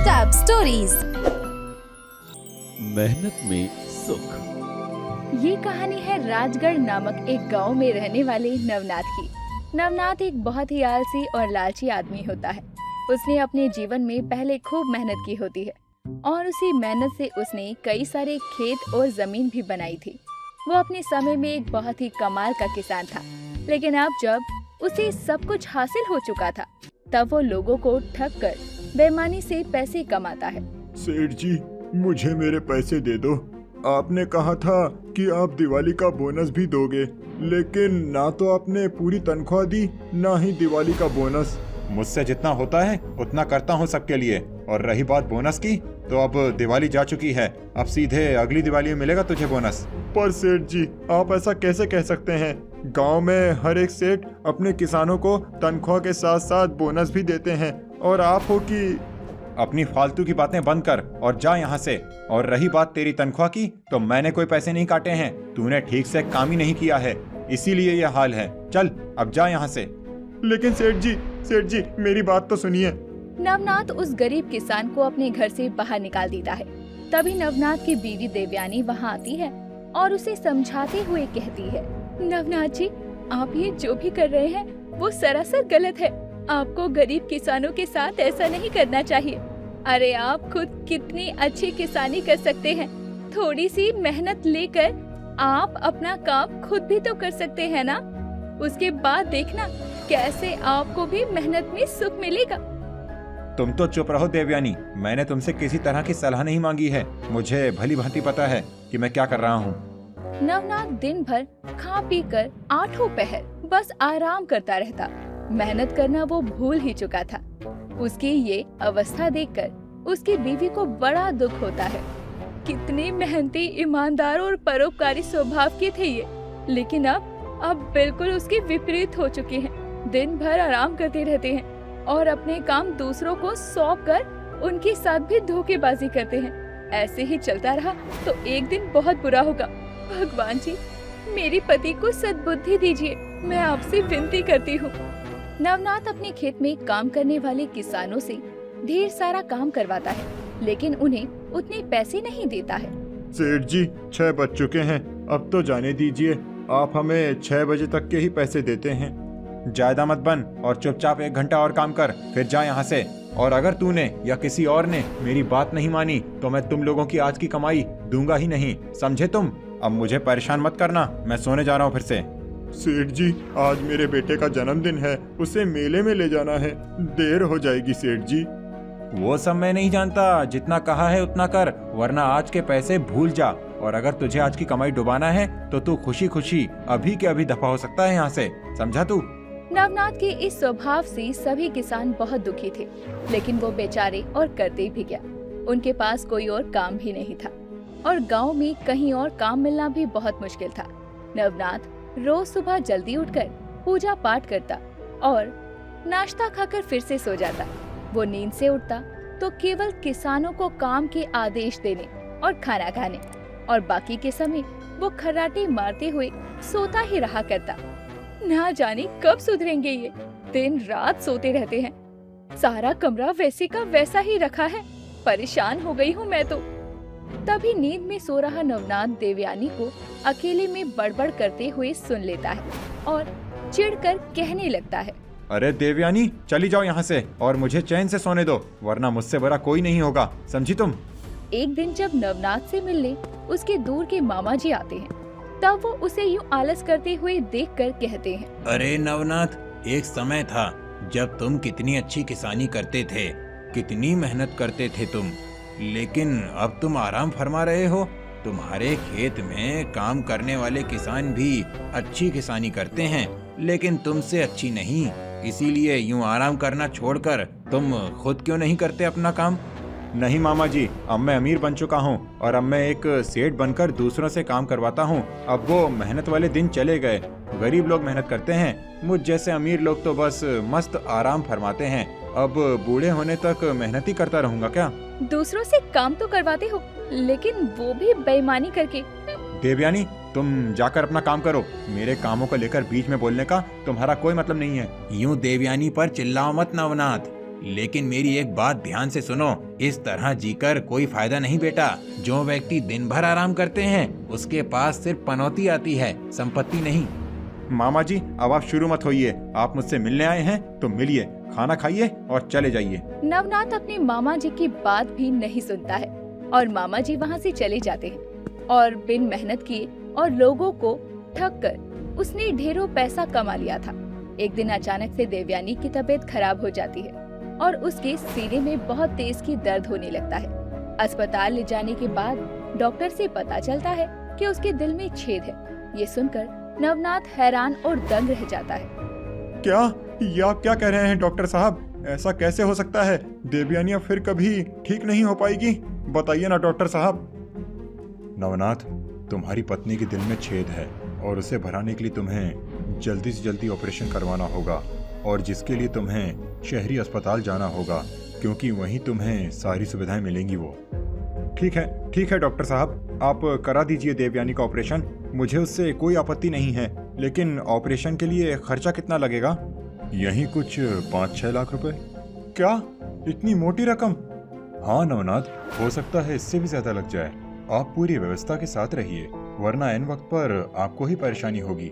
Tab stories. मेहनत में सुख। ये कहानी है राजगढ़ नामक एक गांव में रहने वाले नवनाथ की। नवनाथ एक बहुत ही आलसी और लालची आदमी होता है। उसने अपने जीवन में पहले खूब मेहनत की होती है और उसी मेहनत से उसने कई सारे खेत और जमीन भी बनाई थी। वो अपने समय में एक बहुत ही कमाल का किसान था, लेकिन अब जब उसे सब कुछ हासिल हो चुका था, तब वो लोगों को ठग कर बेईमानी से पैसे कमाता है। सेठ जी, मुझे मेरे पैसे दे दो। आपने कहा था कि आप दिवाली का बोनस भी दोगे, लेकिन ना तो आपने पूरी तनख्वाह दी, ना ही दिवाली का बोनस। मुझसे जितना होता है उतना करता हूँ सबके लिए। और रही बात बोनस की, तो अब दिवाली जा चुकी है, अब सीधे अगली दिवाली में मिलेगा तुझे बोनस। पर सेठ जी, आप ऐसा कैसे कह सकते हैं? गांव में हर एक सेठ अपने किसानों को तनख्वाह के साथ साथ बोनस भी देते हैं, और आप हो कि... अपनी फालतू की बातें बंद कर और जा यहाँ से। और रही बात तेरी तनख्वाह की, तो मैंने कोई पैसे नहीं काटे हैं, तूने ठीक से काम ही नहीं किया है, इसीलिए ये हाल है। चल अब जा यहाँ से। लेकिन सेठ जी, मेरी बात तो सुनिए। नवनाथ उस गरीब किसान को अपने घर से बाहर निकाल देता है। तभी नवनाथ की बीवी देवयानी वहाँ आती है और उसे समझाते हुए कहती है, नवनाथ जी, आप ये जो भी कर रहे हैं वो सरासर गलत है। आपको गरीब किसानों के साथ ऐसा नहीं करना चाहिए। अरे आप खुद कितनी अच्छी किसानी कर सकते हैं। थोड़ी सी मेहनत लेकर आप अपना काम खुद भी तो कर सकते हैं ना। उसके बाद देखना कैसे आपको भी मेहनत में सुख मिलेगा। तुम तो चुप रहो देवयानी, मैंने तुमसे किसी तरह की सलाह नहीं मांगी है। मुझे भली भांति पता है कि मैं क्या कर रहा हूँ। नवनाथ दिन भर खा पी कर आठों पहर बस आराम करता रहता। मेहनत करना वो भूल ही चुका था। उसकी ये अवस्था देखकर उसकी बीवी को बड़ा दुख होता है। कितने मेहनती, ईमानदार और परोपकारी स्वभाव के थे ये, लेकिन अब बिल्कुल उसके विपरीत हो चुके हैं। दिन भर आराम करते रहते हैं और अपने काम दूसरों को सौंप कर उनके साथ भी धोखेबाजी करते हैं। ऐसे ही चलता रहा तो एक दिन बहुत बुरा होगा। भगवान जी, मेरे पति को सद्बुद्धि दीजिए, मैं आपसे विनती करती हूँ। नवनाथ अपने खेत में काम करने वाले किसानों से ढेर सारा काम करवाता है, लेकिन उन्हें उतने पैसे नहीं देता है। सेठ जी, 6 बज चुके हैं, अब तो जाने दीजिए। आप हमें 6 बजे तक के ही पैसे देते हैं। ज्यादा मत बन और चुपचाप 1 घंटा और काम कर, फिर जा यहाँ से। और अगर तूने या किसी और ने मेरी बात नहीं मानी, तो मैं तुम लोगों की आज की कमाई दूंगा ही नहीं, समझे तुम? अब मुझे परेशान मत करना, मैं सोने जा रहा हूँ फिर से। सेठ जी, आज मेरे बेटे का जन्मदिन है, उसे मेले में ले जाना है, देर हो जाएगी सेठ जी। वो सब मैं नहीं जानता, जितना कहा है उतना कर, वरना आज के पैसे भूल जा। और अगर तुझे आज की कमाई डुबाना है तो तू खुशी खुशी अभी के अभी दफा हो सकता है यहाँ से, समझा तू? नवनाथ के इस स्वभाव से सभी किसान बहुत दुखी थे, लेकिन वो बेचारे और करते भी क्या। उनके पास कोई और काम भी नहीं था और गांव में कहीं और काम मिलना भी बहुत मुश्किल था। नवनाथ रोज सुबह जल्दी उठकर पूजा पाठ करता और नाश्ता खाकर फिर से सो जाता। वो नींद से उठता तो केवल किसानों को काम के आदेश देने और खाना खाने, और बाकी के समय वो खर्राटे मारते हुए सोता ही रहा करता। ना जाने कब सुधरेंगे ये, दिन रात सोते रहते हैं। सारा कमरा वैसे का वैसा ही रखा है, परेशान हो गई हूँ मैं तो। तभी नींद में सो रहा नवनाथ देवयानी को अकेले में बड़बड़ करते हुए सुन लेता है और चिढ़कर कहने लगता है, अरे देवयानी, चली जाओ यहाँ से और मुझे चैन से सोने दो, वरना मुझसे बड़ा कोई नहीं होगा, समझी तुम? एक दिन जब नवनाथ से मिलने उसके दूर के मामा जी आते हैं, तब वो उसे यूं आलस करते हुए देखकर कहते हैं, अरे नवनाथ, एक समय था जब तुम कितनी अच्छी किसानी करते थे, कितनी मेहनत करते थे तुम, लेकिन अब तुम आराम फरमा रहे हो। तुम्हारे खेत में काम करने वाले किसान भी अच्छी किसानी करते हैं, लेकिन तुमसे अच्छी नहीं, इसीलिए यूं आराम करना छोड़कर तुम खुद क्यों नहीं करते अपना काम? नहीं मामा जी, अब मैं अमीर बन चुका हूँ और अब मैं एक सेठ बनकर दूसरों से काम करवाता हूँ। अब वो मेहनत वाले दिन चले गए। गरीब लोग मेहनत करते हैं, मुझ जैसे अमीर लोग तो बस मस्त आराम फरमाते हैं। अब बूढ़े होने तक मेहनत ही करता रहूंगा क्या? दूसरों से काम तो करवाते हो, लेकिन वो भी बेईमानी करके। देवयानी, तुम जाकर अपना काम करो, मेरे कामों को लेकर बीच में बोलने का तुम्हारा कोई मतलब नहीं है। यूं देवयानी पर चिल्लाओ मत नवनाथ, लेकिन मेरी एक बात ध्यान से सुनो, इस तरह जीकर कोई फायदा नहीं बेटा। जो व्यक्ति दिन भर आराम करते हैं उसके पास सिर्फ पनौती आती है, संपत्ति नहीं। मामा जी अब आप शुरू मत होइए, आप मुझसे मिलने आए हैं तो मिलिए, खाना खाइए और चले जाइए। नवनाथ अपने मामा जी की बात भी नहीं सुनता है और मामा जी वहाँ से चले जाते हैं और बिन मेहनत किए और लोगों को ठग कर उसने ढेरों पैसा कमा लिया था। एक दिन अचानक से देवयानी की तबीयत खराब हो जाती है और उसके सीने में बहुत तेज की दर्द होने लगता है। अस्पताल ले जाने के बाद डॉक्टर से पता चलता है कि उसके दिल में छेद है। ये सुनकर नवनाथ हैरान और दंग रह जाता है। क्या ये आप क्या कह रहे हैं डॉक्टर साहब? ऐसा कैसे हो सकता है? देवयानी अब फिर कभी ठीक नहीं हो पाएगी? बताइए ना डॉक्टर साहब। नवनाथ, तुम्हारी पत्नी के दिल में छेद है और उसे भराने के लिए तुम्हें जल्दी से जल्दी ऑपरेशन करवाना होगा और जिसके लिए तुम्हें शहरी अस्पताल जाना होगा, क्योंकि वहीं तुम्हें सारी सुविधाएं मिलेंगी। वो ठीक है डॉक्टर साहब, आप करा दीजिए देवयानी का ऑपरेशन। मुझे उससे कोई आपत्ति नहीं है, लेकिन ऑपरेशन के लिए खर्चा कितना लगेगा? यही कुछ 5-6 लाख रुपए। क्या इतनी मोटी रकम? हाँ नवनाथ, हो सकता है इससे भी ज्यादा लग जाए। आप पूरी व्यवस्था के साथ रहिए, वरना इन वक्त पर आपको ही परेशानी होगी।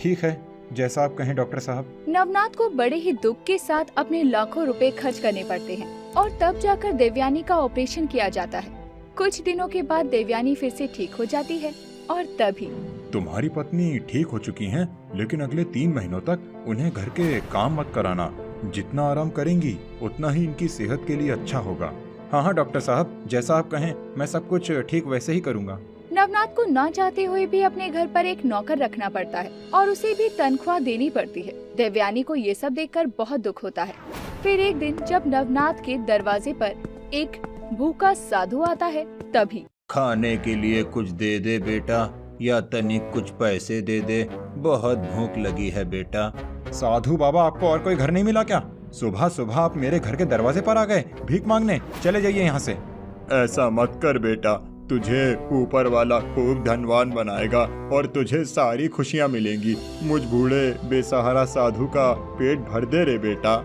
ठीक है, जैसा आप कहें डॉक्टर साहब। नवनाथ को बड़े ही दुख के साथ अपने लाखों रुपए खर्च करने पड़ते हैं और तब जाकर देवयानी का ऑपरेशन किया जाता है। कुछ दिनों के बाद देवयानी फिर से ठीक हो जाती है और तभी तुम्हारी पत्नी ठीक हो चुकी हैं, लेकिन अगले 3 महीनों तक उन्हें घर के काम मत कराना। जितना आराम करेंगी उतना ही इनकी सेहत के लिए अच्छा होगा। हाँ डॉक्टर साहब, जैसा आप कहें मैं सब कुछ ठीक वैसे ही करूँगा। नवनाथ को ना चाहते हुए भी अपने घर पर एक नौकर रखना पड़ता है और उसे भी तनख्वाह देनी पड़ती है। देवयानी को ये सब देखकर बहुत दुख होता है। फिर एक दिन जब नवनाथ के दरवाजे पर एक भूखा साधु आता है, तभी खाने के लिए कुछ दे दे बेटा, या तनिक कुछ पैसे दे दे, बहुत भूख लगी है बेटा। साधु बाबा, आपको और कोई घर नहीं मिला क्या? सुबह सुबह आप मेरे घर के दरवाजे पर आ गए भीख मांगने। चले जाइए यहाँ से। ऐसा मत कर बेटा, तुझे ऊपर वाला खूब धनवान बनाएगा और तुझे सारी खुशियाँ मिलेंगी। मुझ बूढ़े बेसहारा साधु का पेट भर दे रे बेटा।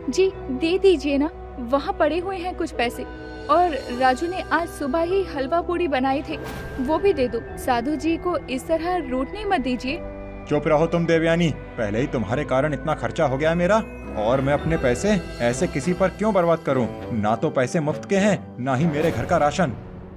जी दे दीजिए ना, वहाँ पड़े हुए हैं कुछ पैसे और राजू ने आज सुबह ही हलवा पूड़ी बनाए थे, वो भी दे दो। साधु जी को इस तरह रूठने मत दीजिए। चुप रहो तुम देवयानी, पहले ही तुम्हारे कारण इतना खर्चा हो गया है मेरा, और मैं अपने पैसे ऐसे किसी पर क्यों बर्बाद करूं? ना तो पैसे मुफ्त के हैं, ना ही मेरे घर का राशन।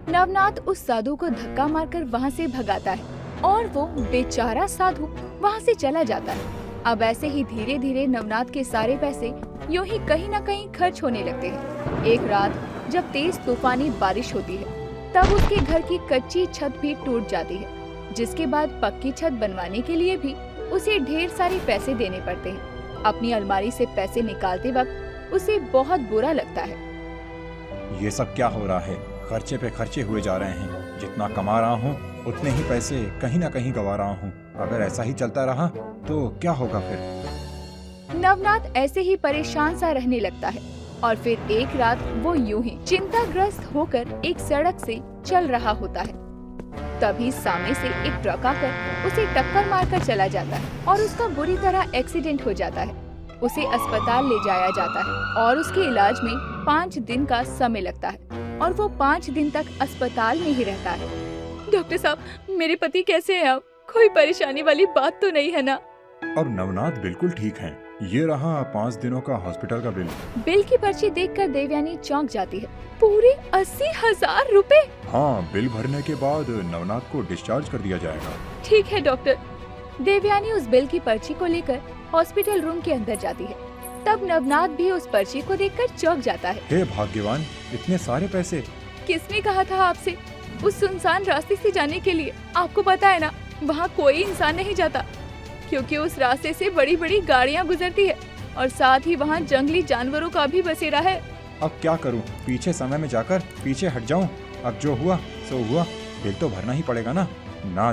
नवनाथ उस साधु को धक्का मारकर वहाँ से भगाता है और वो बेचारा साधु वहाँ से चला जाता है। अब ऐसे ही धीरे धीरे नवनाथ के सारे पैसे यूं ही कहीं न कहीं खर्च होने लगते हैं। एक रात जब तेज तूफानी बारिश होती है, तब उसके घर की कच्ची छत भी टूट जाती है, जिसके बाद पक्की छत बनवाने के लिए भी उसे ढेर सारे पैसे देने पड़ते हैं। अपनी अलमारी से पैसे निकालते वक्त उसे बहुत बुरा लगता है। ये सब क्या हो रहा है? खर्चे पे खर्चे हुए जा रहे हैं। जितना कमा रहा हूँ उतने ही पैसे कहीं ना कहीं गवा रहा हूँ। अगर ऐसा ही चलता रहा तो क्या होगा फिर? नवनाथ ऐसे ही परेशान सा रहने लगता है और फिर एक रात वो यूं ही चिंताग्रस्त होकर एक सड़क से चल रहा होता है। तभी सामने से एक ट्रक आकर उसे टक्कर मारकर चला जाता है और उसका बुरी तरह एक्सीडेंट हो जाता है। उसे अस्पताल ले जाया जाता है और उसके इलाज में 5 दिन का समय लगता है और वो 5 दिन तक अस्पताल में ही रहता है। डॉक्टर साहब, मेरे पति कैसे हैं? अब कोई परेशानी वाली बात तो नहीं है ना? अब नवनाथ बिल्कुल ठीक हैं। ये रहा 5 दिनों का हॉस्पिटल का बिल। बिल की पर्ची देखकर देवयानी चौंक जाती है। पूरे 80,000 रुपए? हाँ, बिल भरने के बाद नवनाथ को डिस्चार्ज कर दिया जाएगा। ठीक है डॉक्टर। देवयानी उस बिल की पर्ची को लेकर हॉस्पिटल रूम के अंदर जाती है। तब नवनाथ भी उस पर्ची को देखकर चौंक जाता है। हे भाग्यवान, इतने सारे पैसे! किसने कहा था आपसे उस सुनसान रास्ते से जाने के लिए? आपको पता है ना, वहाँ कोई इंसान नहीं जाता, क्योंकि उस रास्ते से बड़ी बड़ी गाड़ियाँ गुजरती है और साथ ही वहाँ जंगली जानवरों का भी बसेरा है। अब क्या करूँ? पीछे समय में जाकर पीछे हट जाऊँ? अब जो हुआ सो हुआ, बिल तो भरना ही पड़ेगा ना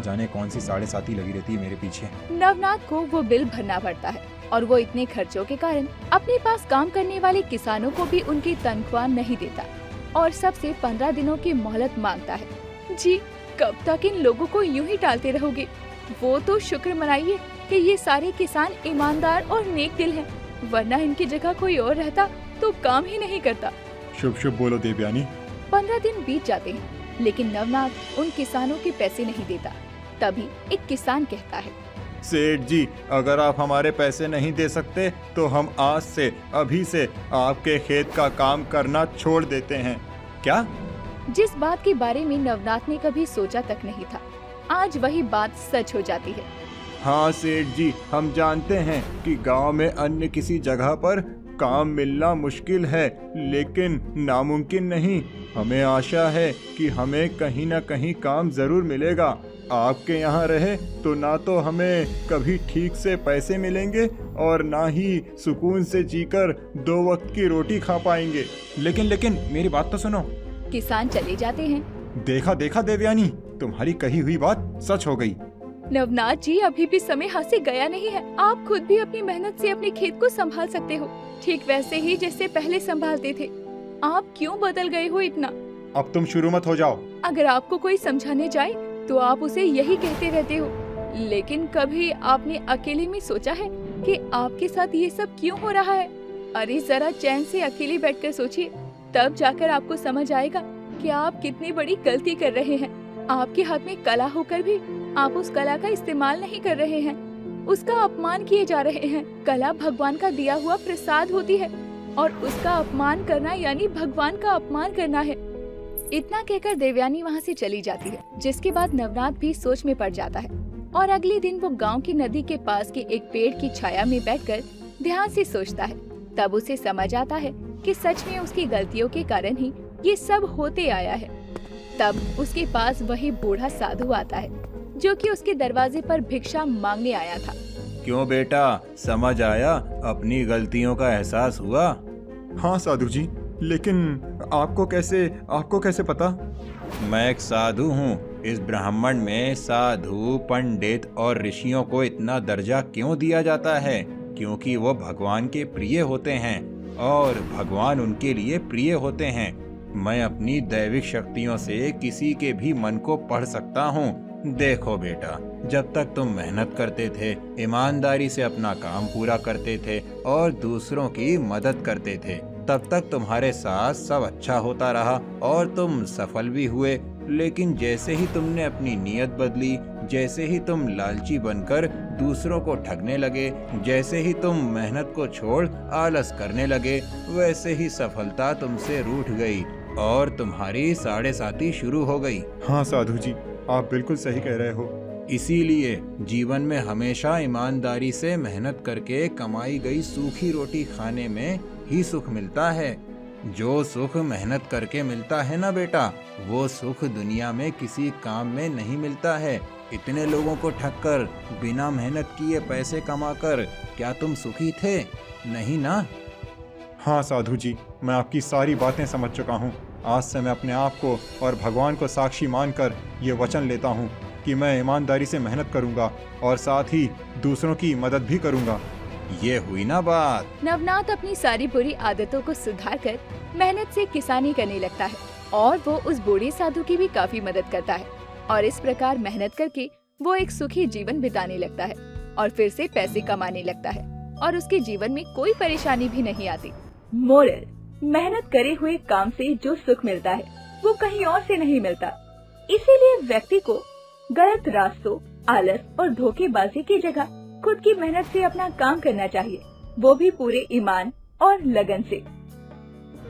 जाने कौन सी 7.5 लगी रहती है मेरे पीछे। नवनाथ को वो बिल भरना पड़ता है और वो इतने खर्चों के कारण अपने पास काम करने वाले किसानों को भी उनकी तनख्वाह नहीं देता और सबसे 15 दिनों की मोहलत मांगता है। जी, कब तक इन लोगों को यूं ही टालते रहोगे? वो तो शुक्र मनाइए कि ये सारे किसान ईमानदार और नेक दिल हैं। वरना इनकी जगह कोई और रहता तो काम ही नहीं करता। शुभ शुभ बोलो देवयानी। 15 दिन बीत जाते हैं, लेकिन नवनाथ उन किसानों के पैसे नहीं देता। तभी एक किसान कहता है, सेठ जी, अगर आप हमारे पैसे नहीं दे सकते तो हम आज से अभी से आपके खेत का काम करना छोड़ देते हैं। क्या? जिस बात के बारे में नवनाथ ने कभी सोचा तक नहीं था, आज वही बात सच हो जाती है। हाँ सेठ जी, हम जानते हैं कि गांव में अन्य किसी जगह पर काम मिलना मुश्किल है, लेकिन नामुमकिन नहीं। हमें आशा है कि हमें कहीं न कहीं काम जरूर मिलेगा। आपके यहाँ रहे तो ना तो हमें कभी ठीक से पैसे मिलेंगे और ना ही सुकून से जीकर 2 वक्त की रोटी खा पाएंगे। लेकिन मेरी बात तो सुनो। किसान चले जाते हैं। देखा देवयानी, तुम्हारी कही हुई बात सच हो गई। नवनाथ जी, अभी भी समय हाथ से गया नहीं है। आप खुद भी अपनी मेहनत से अपने खेत को संभाल सकते हो, ठीक वैसे ही जैसे पहले संभालते थे। आप क्यों बदल गए हो इतना? अब तुम शुरू मत हो जाओ। अगर आपको कोई समझाने जाए तो आप उसे यही कहते रहते हो, लेकिन कभी आपने अकेले में सोचा है कि आपके साथ ये सब क्यों हो रहा है? अरे जरा चैन से अकेले बैठकर सोचिए, तब जाकर आपको समझ आएगा कि आप कितनी बड़ी गलती कर रहे हैं। आपके हाथ में कला होकर भी आप उस कला का इस्तेमाल नहीं कर रहे हैं, उसका अपमान किए जा रहे हैं। कला भगवान का दिया हुआ प्रसाद होती है और उसका अपमान करना यानी भगवान का अपमान करना है। इतना कहकर देवयानी वहाँ से चली जाती है, जिसके बाद नवनाथ भी सोच में पड़ जाता है और अगले दिन वो गांव की नदी के पास के एक पेड़ की छाया में बैठकर ध्यान से सोचता है। तब उसे समझ आता है कि सच में उसकी गलतियों के कारण ही ये सब होते आया है। तब उसके पास वही बूढ़ा साधु आता है, जो कि उसके दरवाजे पर भिक्षा मांगने आया था। क्यों बेटा, समझ आया? अपनी गलतियों का एहसास हुआ? हाँ साधु जी, लेकिन आपको कैसे पता? मैं एक साधु हूँ। इस ब्राह्मण में साधु, पंडित और ऋषियों को इतना दर्जा क्यों दिया जाता है? क्योंकि वो भगवान के प्रिय होते हैं और भगवान उनके लिए प्रिय होते हैं। मैं अपनी दैविक शक्तियों से किसी के भी मन को पढ़ सकता हूँ। देखो बेटा, जब तक तुम मेहनत करते थे, ईमानदारी से अपना काम पूरा करते थे और दूसरों की मदद करते थे, तब तक तुम्हारे साथ सब अच्छा होता रहा और तुम सफल भी हुए। लेकिन जैसे ही तुमने अपनी नीयत बदली, जैसे ही तुम लालची बनकर दूसरों को ठगने लगे, जैसे ही तुम मेहनत को छोड़ आलस करने लगे, वैसे ही सफलता तुमसे रूठ गई और तुम्हारी साढ़े साती शुरू हो गई। हाँ साधु जी, आप बिल्कुल सही कह रहे हो। इसीलिए जीवन में हमेशा ईमानदारी से मेहनत करके कमाई गई सूखी रोटी खाने में ही सुख मिलता है। जो सुख मेहनत करके मिलता है ना बेटा, वो सुख दुनिया में किसी काम में नहीं मिलता है। इतने लोगों को ठगकर, बिना मेहनत किए पैसे कमाकर क्या तुम सुखी थे? नहीं ना? हाँ साधु जी, मैं आपकी सारी बातें समझ चुका हूँ। आज से मैं अपने आप को और भगवान को साक्षी मानकर ये वचन लेता हूँ कि मैं ईमानदारी से मेहनत करूँगा और साथ ही दूसरों की मदद भी करूँगा। ये हुई ना बात। नवनाथ अपनी सारी बुरी आदतों को सुधार कर मेहनत से किसानी करने लगता है और वो उस बूढ़े साधु की भी काफी मदद करता है और इस प्रकार मेहनत करके वो एक सुखी जीवन बिताने लगता है और फिर से पैसे कमाने लगता है और उसके जीवन में कोई परेशानी भी नहीं आती। मोरल: मेहनत करे हुए काम से जो सुख मिलता है वो कहीं और से नहीं मिलता। इसीलिए व्यक्ति को गलत रास्तों, आलस और धोखेबाजी की जगह खुद की मेहनत से अपना काम करना चाहिए, वो भी पूरे ईमान और लगन से।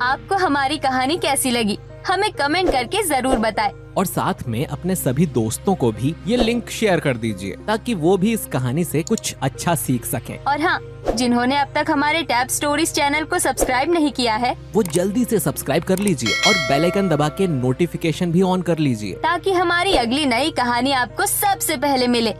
आपको हमारी कहानी कैसी लगी हमें कमेंट करके जरूर बताएं। और साथ में अपने सभी दोस्तों को भी ये लिंक शेयर कर दीजिए ताकि वो भी इस कहानी से कुछ अच्छा सीख सकें। और हाँ, जिन्होंने अब तक हमारे टैब स्टोरीज चैनल को सब्सक्राइब नहीं किया है, वो जल्दी से सब्सक्राइब कर लीजिए और बेल आइकन दबा के नोटिफिकेशन भी ऑन कर लीजिए ताकि हमारी अगली नई कहानी आपको सबसे पहले मिले।